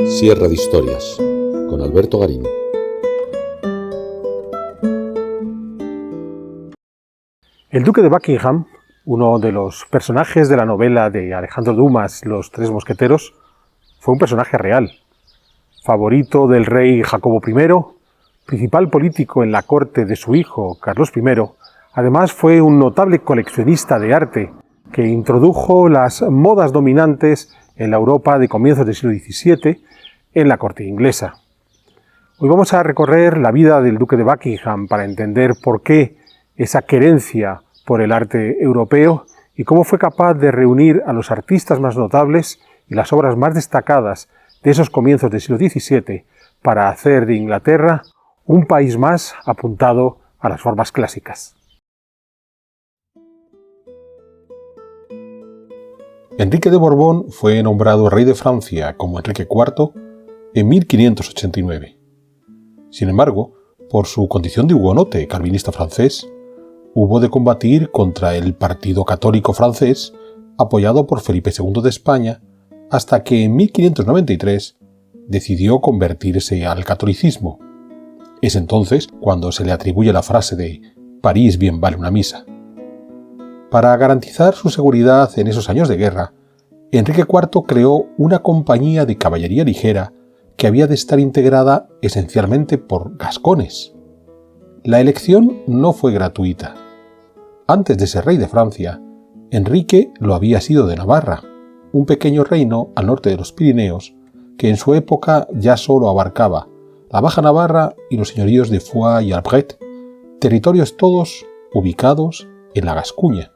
Sierra de Historias, con Alberto Garín. El duque de Buckingham, uno de los personajes de la novela de Alejandro Dumas, Los Tres Mosqueteros, fue un personaje real. Favorito del rey Jacobo I, principal político en la corte de su hijo Carlos I, además fue un notable coleccionista de arte que introdujo las modas dominantes en la Europa de comienzos del siglo XVII en la corte inglesa. Hoy vamos a recorrer la vida del duque de Buckingham para entender por qué esa querencia por el arte europeo y cómo fue capaz de reunir a los artistas más notables y las obras más destacadas de esos comienzos del siglo XVII para hacer de Inglaterra un país más apuntado a las formas clásicas. Enrique de Borbón fue nombrado rey de Francia como Enrique IV en 1589. Sin embargo, por su condición de hugonote calvinista francés, hubo de combatir contra el Partido Católico francés apoyado por Felipe II de España hasta que en 1593 decidió convertirse al catolicismo. Es entonces cuando se le atribuye la frase de «París bien vale una misa». Para garantizar su seguridad en esos años de guerra, Enrique IV creó una compañía de caballería ligera que había de estar integrada esencialmente por gascones. La elección no fue gratuita. Antes de ser rey de Francia, Enrique lo había sido de Navarra, un pequeño reino al norte de los Pirineos que en su época ya solo abarcaba la Baja Navarra y los señoríos de Foix y Albret, territorios todos ubicados en la Gascuña,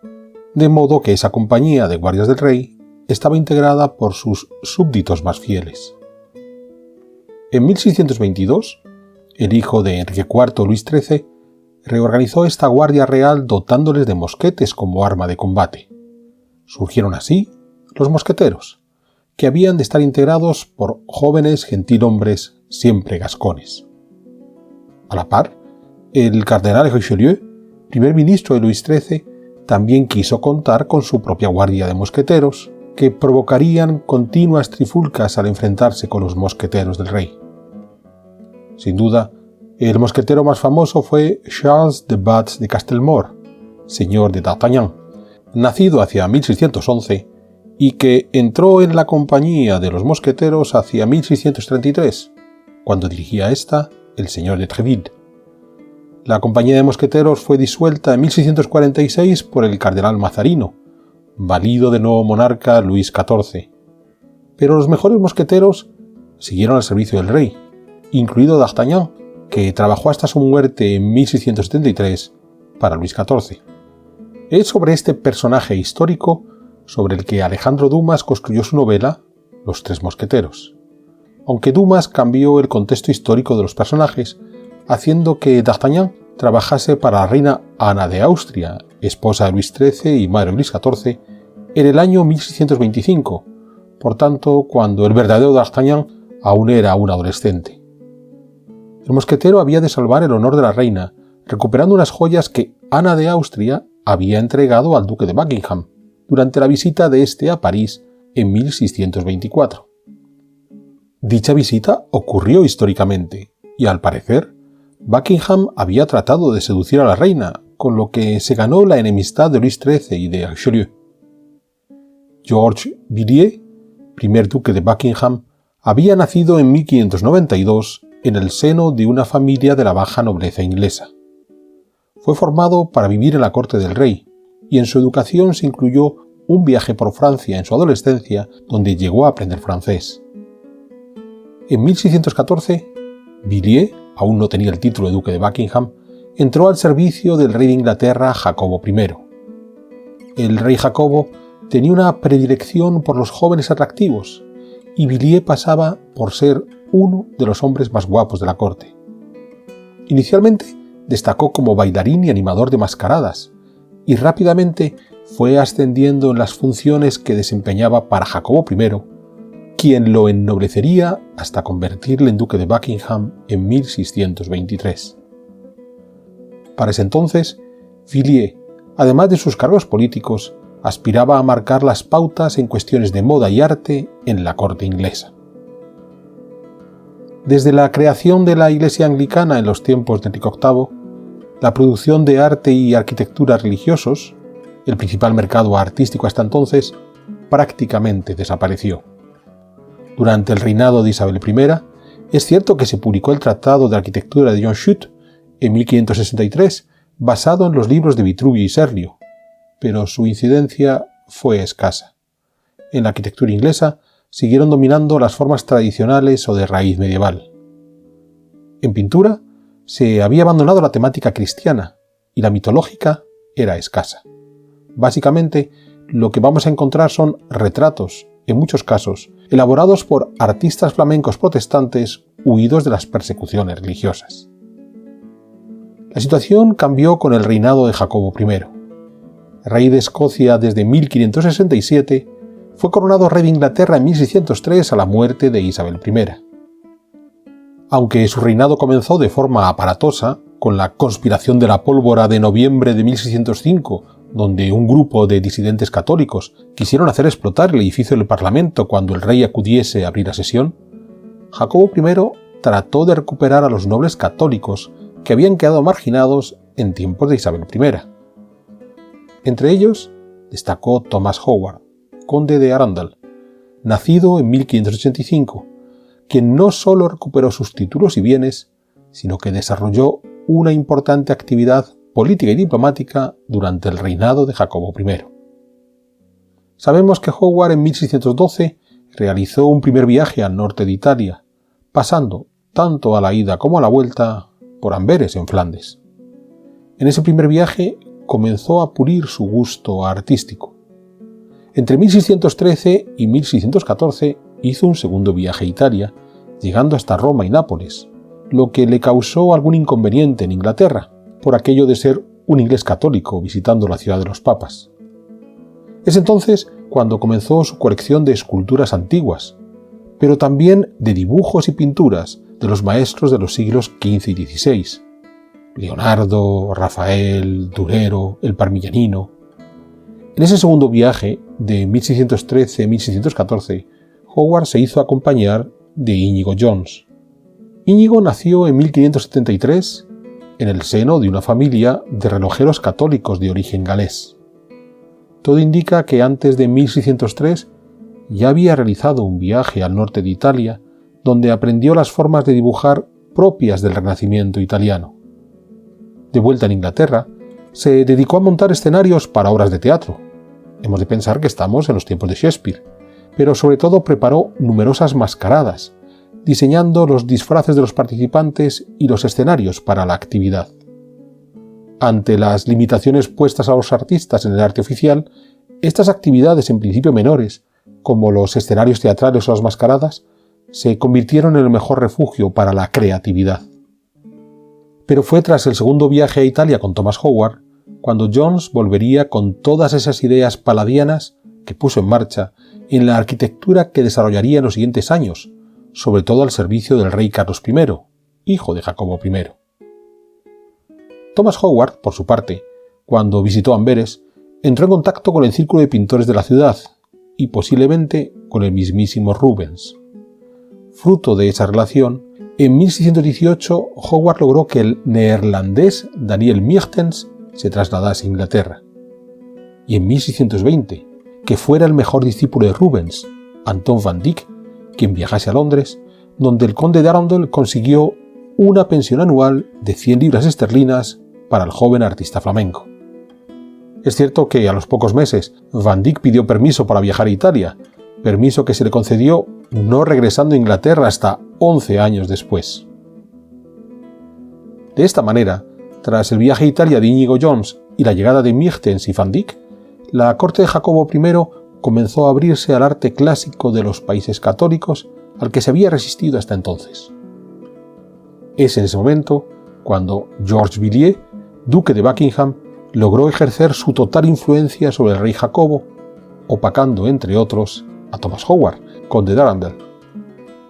de modo que esa compañía de guardias del rey estaba integrada por sus súbditos más fieles. En 1622, el hijo de Enrique IV, Luis XIII, reorganizó esta guardia real dotándoles de mosquetes como arma de combate. Surgieron así los mosqueteros, que habían de estar integrados por jóvenes gentilhombres siempre gascones. A la par, el cardenal Richelieu, primer ministro de Luis XIII, también quiso contar con su propia guardia de mosqueteros, que provocarían continuas trifulcas al enfrentarse con los mosqueteros del rey. Sin duda, el mosquetero más famoso fue Charles de Batz de Castelmore, señor de D'Artagnan, nacido hacia 1611 y que entró en la compañía de los mosqueteros hacia 1633, cuando dirigía esta el señor de Treville. La compañía de mosqueteros fue disuelta en 1646 por el cardenal Mazarino, valido del nuevo monarca Luis XIV. Pero los mejores mosqueteros siguieron al servicio del rey, incluido D'Artagnan, que trabajó hasta su muerte en 1673 para Luis XIV. Es sobre este personaje histórico sobre el que Alejandro Dumas construyó su novela Los Tres Mosqueteros. Aunque Dumas cambió el contexto histórico de los personajes, haciendo que D'Artagnan trabajase para la reina Ana de Austria, esposa de Luis XIII y madre de Luis XIV, en el año 1625, por tanto, cuando el verdadero D'Artagnan aún era un adolescente. El mosquetero había de salvar el honor de la reina, recuperando unas joyas que Ana de Austria había entregado al duque de Buckingham durante la visita de este a París en 1624. Dicha visita ocurrió históricamente, y al parecer, Buckingham había tratado de seducir a la reina, con lo que se ganó la enemistad de Luis XIII y de Richelieu. Georges Villiers, primer duque de Buckingham, había nacido en 1592 en el seno de una familia de la baja nobleza inglesa. Fue formado para vivir en la corte del rey, y en su educación se incluyó un viaje por Francia en su adolescencia, donde llegó a aprender francés. En 1614, Villiers, aún no tenía el título de duque de Buckingham, entró al servicio del rey de Inglaterra Jacobo I. El rey Jacobo tenía una predilección por los jóvenes atractivos, y Villiers pasaba por ser uno de los hombres más guapos de la corte. Inicialmente destacó como bailarín y animador de mascaradas, y rápidamente fue ascendiendo en las funciones que desempeñaba para Jacobo I, quien lo ennoblecería hasta convertirle en duque de Buckingham en 1623. Para ese entonces, Villiers, además de sus cargos políticos, aspiraba a marcar las pautas en cuestiones de moda y arte en la corte inglesa. Desde la creación de la Iglesia anglicana en los tiempos de Enrique VIII, la producción de arte y arquitectura religiosos, el principal mercado artístico hasta entonces, prácticamente desapareció. Durante el reinado de Isabel I, es cierto que se publicó el Tratado de Arquitectura de John Shute en 1563, basado en los libros de Vitruvio y Serlio, pero su incidencia fue escasa. En la arquitectura inglesa siguieron dominando las formas tradicionales o de raíz medieval. En pintura se había abandonado la temática cristiana y la mitológica era escasa. Básicamente, lo que vamos a encontrar son retratos, en muchos casos, elaborados por artistas flamencos protestantes huidos de las persecuciones religiosas. La situación cambió con el reinado de Jacobo I. Rey de Escocia desde 1567, fue coronado rey de Inglaterra en 1603 a la muerte de Isabel I. Aunque su reinado comenzó de forma aparatosa, con la conspiración de la pólvora de noviembre de 1605, donde un grupo de disidentes católicos quisieron hacer explotar el edificio del Parlamento cuando el rey acudiese a abrir la sesión, Jacobo I trató de recuperar a los nobles católicos que habían quedado marginados en tiempos de Isabel I. Entre ellos destacó Thomas Howard, conde de Arundel, nacido en 1585, quien no solo recuperó sus títulos y bienes, sino que desarrolló una importante actividad política y diplomática durante el reinado de Jacobo I. Sabemos que Howard en 1612 realizó un primer viaje al norte de Italia, pasando tanto a la ida como a la vuelta por Amberes en Flandes. En ese primer viaje comenzó a pulir su gusto artístico. Entre 1613 y 1614 hizo un segundo viaje a Italia, llegando hasta Roma y Nápoles, lo que le causó algún inconveniente en Inglaterra, por aquello de ser un inglés católico visitando la ciudad de los papas. Es entonces cuando comenzó su colección de esculturas antiguas, pero también de dibujos y pinturas de los maestros de los siglos XV y XVI, Leonardo, Rafael, Durero, el Parmigianino. En ese segundo viaje, de 1613-1614, Howard se hizo acompañar de Íñigo Jones. Íñigo nació en 1573 en el seno de una familia de relojeros católicos de origen galés. Todo indica que antes de 1603 ya había realizado un viaje al norte de Italia, donde aprendió las formas de dibujar propias del Renacimiento italiano. De vuelta en Inglaterra, se dedicó a montar escenarios para obras de teatro. Hemos de pensar que estamos en los tiempos de Shakespeare, pero sobre todo preparó numerosas mascaradas, diseñando los disfraces de los participantes y los escenarios para la actividad. Ante las limitaciones puestas a los artistas en el arte oficial, estas actividades en principio menores, como los escenarios teatrales o las mascaradas, se convirtieron en el mejor refugio para la creatividad. Pero fue tras el segundo viaje a Italia con Thomas Howard cuando Jones volvería con todas esas ideas paladianas que puso en marcha en la arquitectura que desarrollaría en los siguientes años, sobre todo al servicio del rey Carlos I, hijo de Jacobo I. Thomas Howard, por su parte, cuando visitó Amberes, entró en contacto con el círculo de pintores de la ciudad y posiblemente con el mismísimo Rubens. Fruto de esa relación, en 1618 Howard logró que el neerlandés Daniel Meertens se trasladase a Inglaterra. Y en 1620, que fuera el mejor discípulo de Rubens, Anton van Dyck, quien viajase a Londres, donde el conde de Arundel consiguió una pensión anual de 100 libras esterlinas para el joven artista flamenco. Es cierto que a los pocos meses Van Dyck pidió permiso para viajar a Italia, permiso que se le concedió no regresando a Inglaterra hasta 11 años después. De esta manera, tras el viaje a Italia de Íñigo Jones y la llegada de Meertens y Van Dyck, la corte de Jacobo I comenzó a abrirse al arte clásico de los países católicos al que se había resistido hasta entonces. Es en ese momento cuando Georges Villiers, duque de Buckingham, logró ejercer su total influencia sobre el rey Jacobo, opacando, entre otros, a Thomas Howard, conde de Arundel,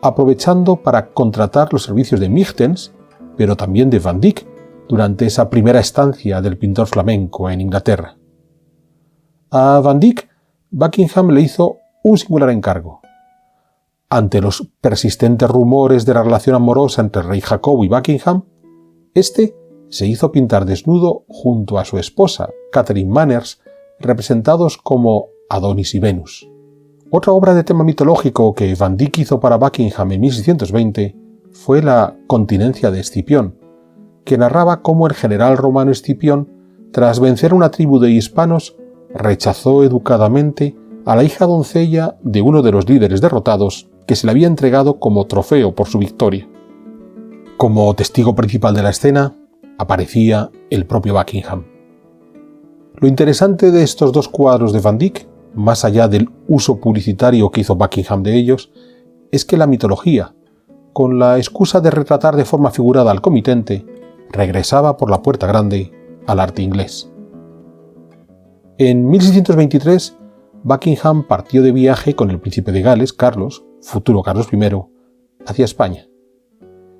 aprovechando para contratar los servicios de Meertens, pero también de Van Dyck, durante esa primera estancia del pintor flamenco en Inglaterra. A Van Dyck, Buckingham le hizo un singular encargo: ante los persistentes rumores de la relación amorosa entre el rey Jacobo y Buckingham, este se hizo pintar desnudo junto a su esposa, Catherine Manners, representados como Adonis y Venus. Otra obra de tema mitológico que Van Dyck hizo para Buckingham en 1620 fue la Continencia de Escipión, que narraba cómo el general romano Escipión, tras vencer a una tribu de hispanos, rechazó educadamente a la hija doncella de uno de los líderes derrotados que se le había entregado como trofeo por su victoria. Como testigo principal de la escena aparecía el propio Buckingham. Lo interesante de estos dos cuadros de Van Dyck, más allá del uso publicitario que hizo Buckingham de ellos, es que la mitología, con la excusa de retratar de forma figurada al comitente, regresaba por la puerta grande al arte inglés. En 1623, Buckingham partió de viaje con el príncipe de Gales, Carlos, futuro Carlos I, hacia España.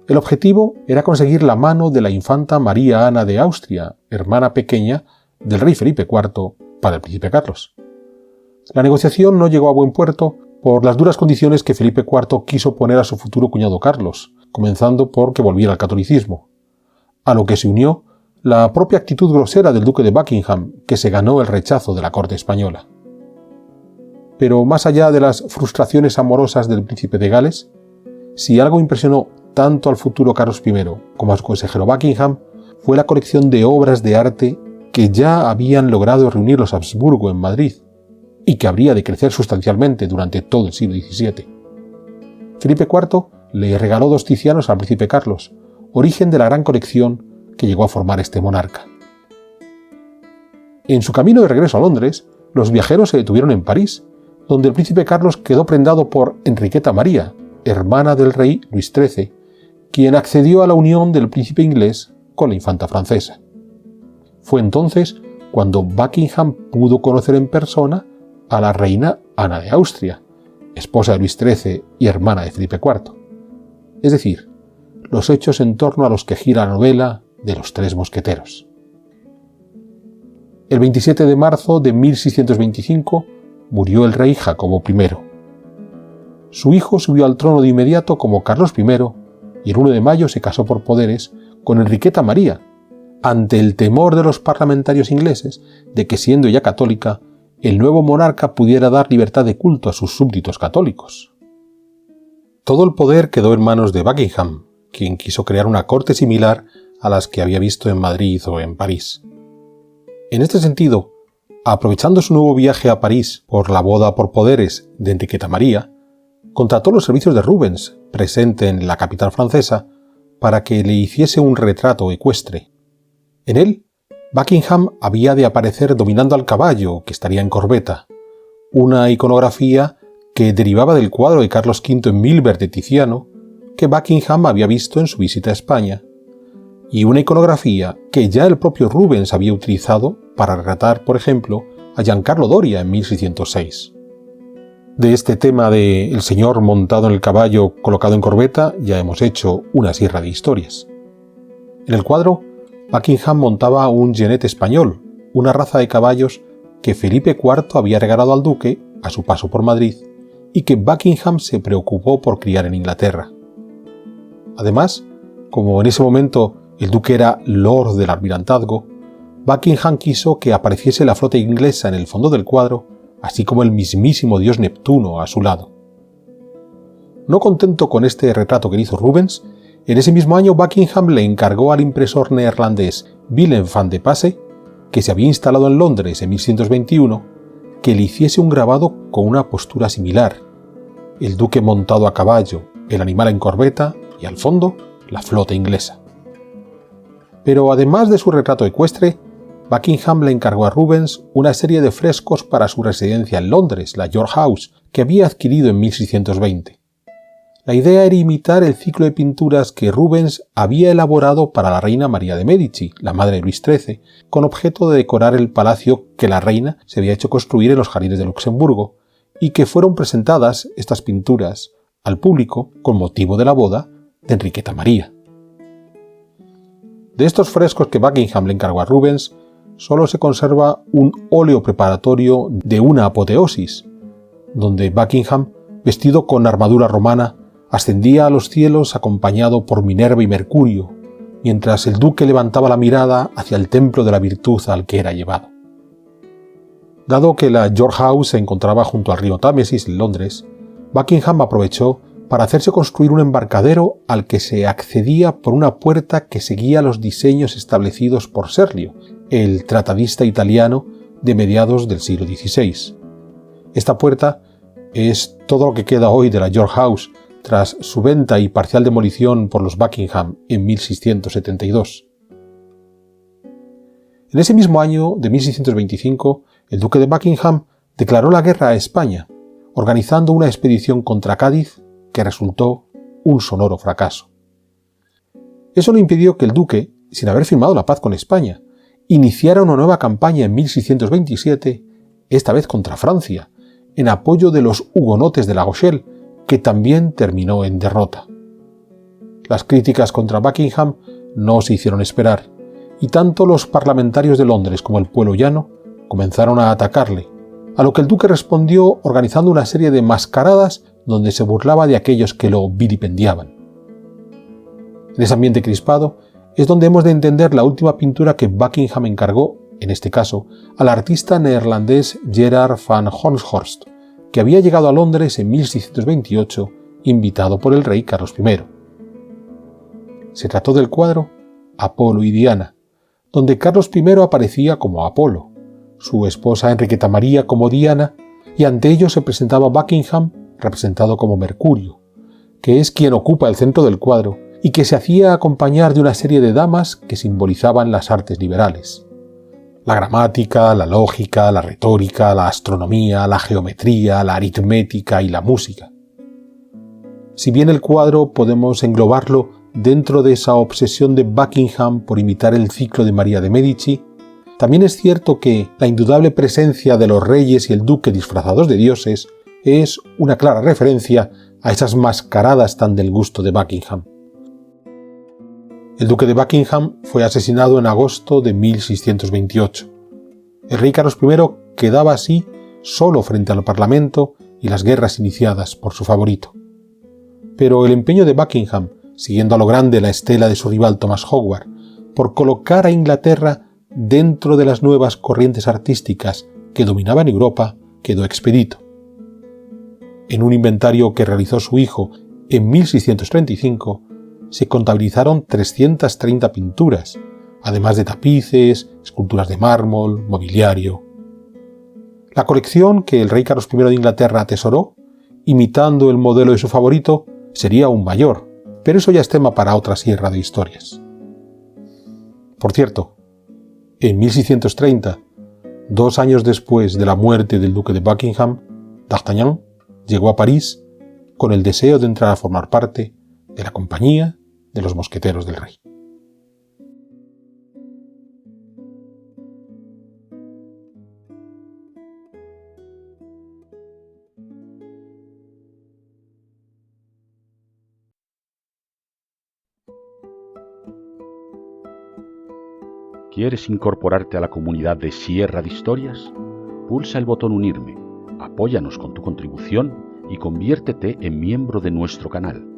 El objetivo era conseguir la mano de la infanta María Ana de Austria, hermana pequeña del rey Felipe IV, para el príncipe Carlos. La negociación no llegó a buen puerto por las duras condiciones que Felipe IV quiso poner a su futuro cuñado Carlos, comenzando por que volviera al catolicismo, a lo que se unió la propia actitud grosera del duque de Buckingham, que se ganó el rechazo de la corte española. Pero más allá de las frustraciones amorosas del príncipe de Gales, si algo impresionó tanto al futuro Carlos I como a su consejero Buckingham, fue la colección de obras de arte que ya habían logrado reunir los Habsburgo en Madrid, y que habría de crecer sustancialmente durante todo el siglo XVII. Felipe IV le regaló 2 Ticianos al príncipe Carlos, origen de la gran colección que llegó a formar este monarca. En su camino de regreso a Londres, los viajeros se detuvieron en París, donde el príncipe Carlos quedó prendado por Enriqueta María, hermana del rey Luis XIII, quien accedió a la unión del príncipe inglés con la infanta francesa. Fue entonces cuando Buckingham pudo conocer en persona a la reina Ana de Austria, esposa de Luis XIII y hermana de Felipe IV. Es decir, los hechos en torno a los que gira la novela de los 3 mosqueteros. El 27 de marzo de 1625 murió el rey Jacobo I. Su hijo subió al trono de inmediato como Carlos I y el 1 de mayo se casó por poderes con Enriqueta María, ante el temor de los parlamentarios ingleses de que, siendo ella católica, el nuevo monarca pudiera dar libertad de culto a sus súbditos católicos. Todo el poder quedó en manos de Buckingham, quien quiso crear una corte similar a las que había visto en Madrid o en París. En este sentido, aprovechando su nuevo viaje a París por la boda por poderes de Enriqueta María, contrató los servicios de Rubens, presente en la capital francesa, para que le hiciese un retrato ecuestre. En él, Buckingham había de aparecer dominando al caballo, que estaría en corbeta, una iconografía que derivaba del cuadro de Carlos V en Milver de Tiziano, que Buckingham había visto en su visita a España, y una iconografía que ya el propio Rubens había utilizado para retratar, por ejemplo, a Giancarlo Doria en 1606. De este tema de el señor montado en el caballo colocado en corbeta ya hemos hecho una sierra de historias. En el cuadro, Buckingham montaba un genet español, una raza de caballos que Felipe IV había regalado al duque a su paso por Madrid y que Buckingham se preocupó por criar en Inglaterra. Además, como en ese momento el duque era lord del almirantazgo, Buckingham quiso que apareciese la flota inglesa en el fondo del cuadro, así como el mismísimo dios Neptuno a su lado. No contento con este retrato que hizo Rubens, en ese mismo año Buckingham le encargó al impresor neerlandés Willem van de Passe, que se había instalado en Londres en 1621, que le hiciese un grabado con una postura similar: el duque montado a caballo, el animal en corbeta y al fondo la flota inglesa. Pero además de su retrato ecuestre, Buckingham le encargó a Rubens una serie de frescos para su residencia en Londres, la York House, que había adquirido en 1620. La idea era imitar el ciclo de pinturas que Rubens había elaborado para la reina María de Medici, la madre de Luis XIII, con objeto de decorar el palacio que la reina se había hecho construir en los jardines de Luxemburgo, y que fueron presentadas estas pinturas al público con motivo de la boda de Enriqueta María. De estos frescos que Buckingham le encargó a Rubens, solo se conserva un óleo preparatorio de una apoteosis, donde Buckingham vestido con armadura romana, ascendía a los cielos acompañado por Minerva y Mercurio, mientras el duque levantaba la mirada hacia el templo de la virtud al que era llevado. Dado que la York House se encontraba junto al río Támesis en Londres, Buckingham aprovechó para hacerse construir un embarcadero al que se accedía por una puerta que seguía los diseños establecidos por Serlio, el tratadista italiano de mediados del siglo XVI. Esta puerta es todo lo que queda hoy de la York House tras su venta y parcial demolición por los Buckingham en 1672. En ese mismo año de 1625, el duque de Buckingham declaró la guerra a España, organizando una expedición contra Cádiz que resultó un sonoro fracaso. Eso no impidió que el duque, sin haber firmado la paz con España, iniciara una nueva campaña en 1627, esta vez contra Francia, en apoyo de los hugonotes de La Rochelle, que también terminó en derrota. Las críticas contra Buckingham no se hicieron esperar, y tanto los parlamentarios de Londres como el pueblo llano comenzaron a atacarle, a lo que el duque respondió organizando una serie de mascaradas donde se burlaba de aquellos que lo vilipendiaban. En ese ambiente crispado es donde hemos de entender la última pintura que Buckingham encargó, en este caso, al artista neerlandés Gerard van Honthorst, que había llegado a Londres en 1628, invitado por el rey Carlos I. Se trató del cuadro Apolo y Diana, donde Carlos I aparecía como Apolo, su esposa Enriqueta María como Diana, y ante ellos se presentaba Buckingham, representado como Mercurio, que es quien ocupa el centro del cuadro y que se hacía acompañar de una serie de damas que simbolizaban las artes liberales: la gramática, la lógica, la retórica, la astronomía, la geometría, la aritmética y la música. Si bien el cuadro podemos englobarlo dentro de esa obsesión de Buckingham por imitar el ciclo de María de Medici, también es cierto que la indudable presencia de los reyes y el duque disfrazados de dioses es una clara referencia a esas mascaradas tan del gusto de Buckingham. El duque de Buckingham fue asesinado en agosto de 1628. El rey Carlos I quedaba así solo frente al Parlamento y las guerras iniciadas por su favorito. Pero el empeño de Buckingham, siguiendo a lo grande la estela de su rival Thomas Howard, por colocar a Inglaterra dentro de las nuevas corrientes artísticas que dominaban Europa, quedó expedito. En un inventario que realizó su hijo en 1635, se contabilizaron 330 pinturas, además de tapices, esculturas de mármol, mobiliario. La colección que el rey Carlos I de Inglaterra atesoró, imitando el modelo de su favorito, sería aún mayor, pero eso ya es tema para otra sierra de historias. Por cierto, en 1630, 2 años después de la muerte del duque de Buckingham, D'Artagnan llegó a París con el deseo de entrar a formar parte de la compañía de los mosqueteros del rey. ¿Quieres incorporarte a la comunidad de Sierra de Historias? Pulsa el botón Unirme, apóyanos con tu contribución y conviértete en miembro de nuestro canal.